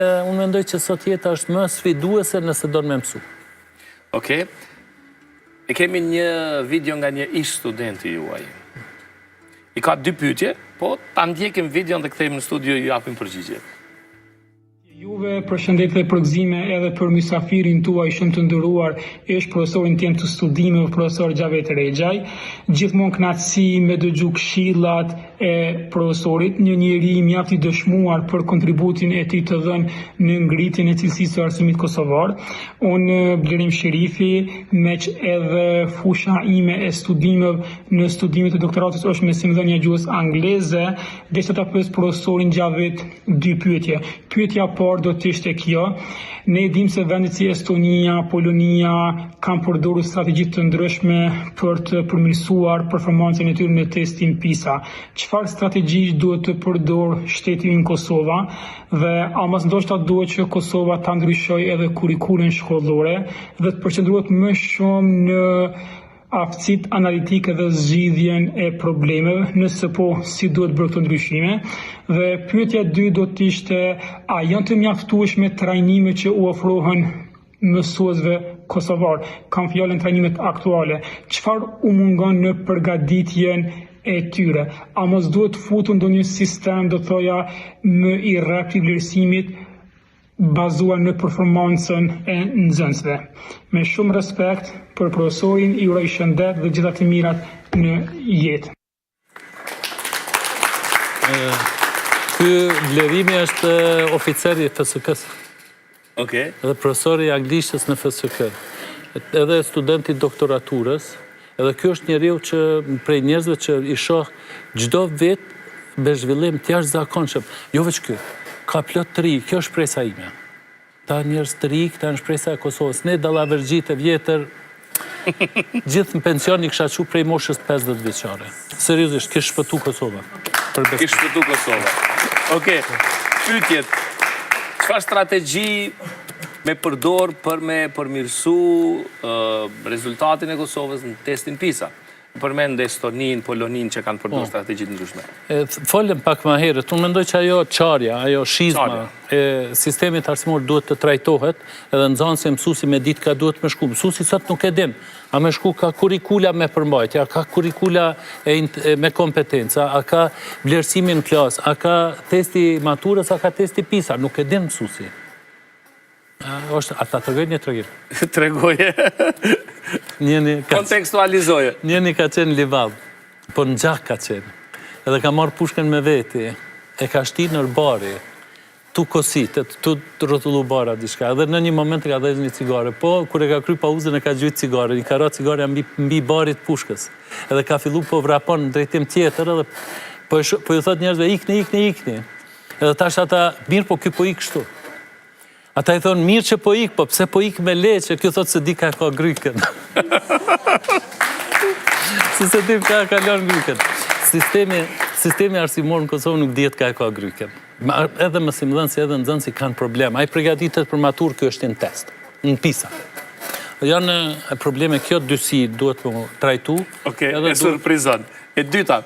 Unë mendoj që sot jeta është më sfiduese nëse do në me mësu. Okej. E kemi një video nga një ish studenti juaj. I ka 2 pyetje, po ta ndjekim videon dhe kthehemi në studio ju japim përgjigje. Juve përshëndetje dhe përgëzime edhe për mysafirin tuaj shumë të nderuar, është profesorin tim të studimeve, profesor Xhavet Rexhaj. Gjithmonë kënaqësi me dëgju këshillat e profesorit, një njeri mjaft i dëshmuar për kontributin e tij të dhënë në ngritjen e cilësisë së arsimit kosovar. Unë Blerim Sherifi, meq edhe fusha ime e studimeve në studimet e doktoratës është mësimdhënia gjuhës angleze, desha ta pyes profesorin Xhavet 2 pyetje. Pyetja do të ishte kjo. Ne dim se vendet si Estonia, Polonia kanë përdorur strategji të ndryshme për të përmirësuar performancën e tyre në testin PISA. Çfarë strategji duhet të përdor shteti në Kosova dhe a mos ndoshta duhet që Kosova ta ndryshojë edhe kurrikulën shkollore dhe të përqendrohet më shumë në aftësitë analitike dhe zgjidhjen e problemeve, nëse po si duhet bërë këto ndryshime. Dhe pyetja 2 do të ishte, a janë të mjaftueshme trajnimet që u ofrohen mësuesve kosovar? Kam fjalën trajnimet aktuale. Çfarë u mungon në përgatitjen e tyre? A mos duhet futur ndonjë sistem, do thoja, më i rrallë i vlerësimit bazuar në performancën e nxënësve. Me shumë respekt për profesorin, i uroj shëndet dhe gjitha të mirat në jetë. Ky Blerimi është oficeri i FSK-s. Okej. Edhe profesori i anglishtës në FSK. Edhe studenti doktoraturës. Edhe ky është njeriu që prej njerëzve që i shoh çdo vit me zhvillim të jashtëzakonshëm. Jo vetëm ky. Ka plot të ri, kjo është shpresa ime. Ta njerëz të ri, këta në shpresa e Kosovës. Ne dallavergjit e vjetër, gjithë në pension i kisha qu prej moshës 50 vjeçare. Seriozisht, kish shpëtu Kosova. Kish shpëtu Kosova. Okej, pyetjet. Çfarë strategji me përdor për me përmirësu rezultatin e Kosovës në testin PISA? Përmend Estonin, Polonin që kanë përdorur strategji të ndryshme. Folëm pak më herët, unë mendoj që ajo çarja, ajo shizma e sistemit arsimor duhet të trajtohet, edhe nxënësi mësuesi me ditë ka duhet me shku. Mësuesi sot nuk e dim, a me shku ka kurrikula me përmbajtje, a ka kurrikula me kompetenca, a ka vlerësimin në klasë, a ka testi maturës, a ka testi PISA, nuk e dim mësuesi. A ta tregoj një tregim? Tregoje. Kontekstualizoje. Njeni ka qenë livadh, po në gjak ka qenë. Edhe ka marrë pushkën me veti, e ka shti në bari, tu kositet, tu rrotullu bara diçka. Edhe në një moment ka dhezë një cigare. Po, kur e ka kry pauzën e ka gjujtë cigare, një ka ra cigare mbi barit pushkës. Edhe ka fillu po vrapon në drejtim tjetër, edhe po ju thot njerëzve, ikni. Edhe tash ata, mirë po ky po ik kështu. Ata i thonë, mirë që po ik, po pse po ik me leqe, kjo thotë se di ka gryken. Se di ka kalon gryken. Sistemi arsimor në Kosovë nuk dihet ka gryken. Edhe mësimdhënësi edhe nxënësi kanë problem. Ai përgatitet për maturë, kjo është në test, në PISA. Janë probleme, kjo dysi duhet të trajtu. Okej, e surprizon. E dyta,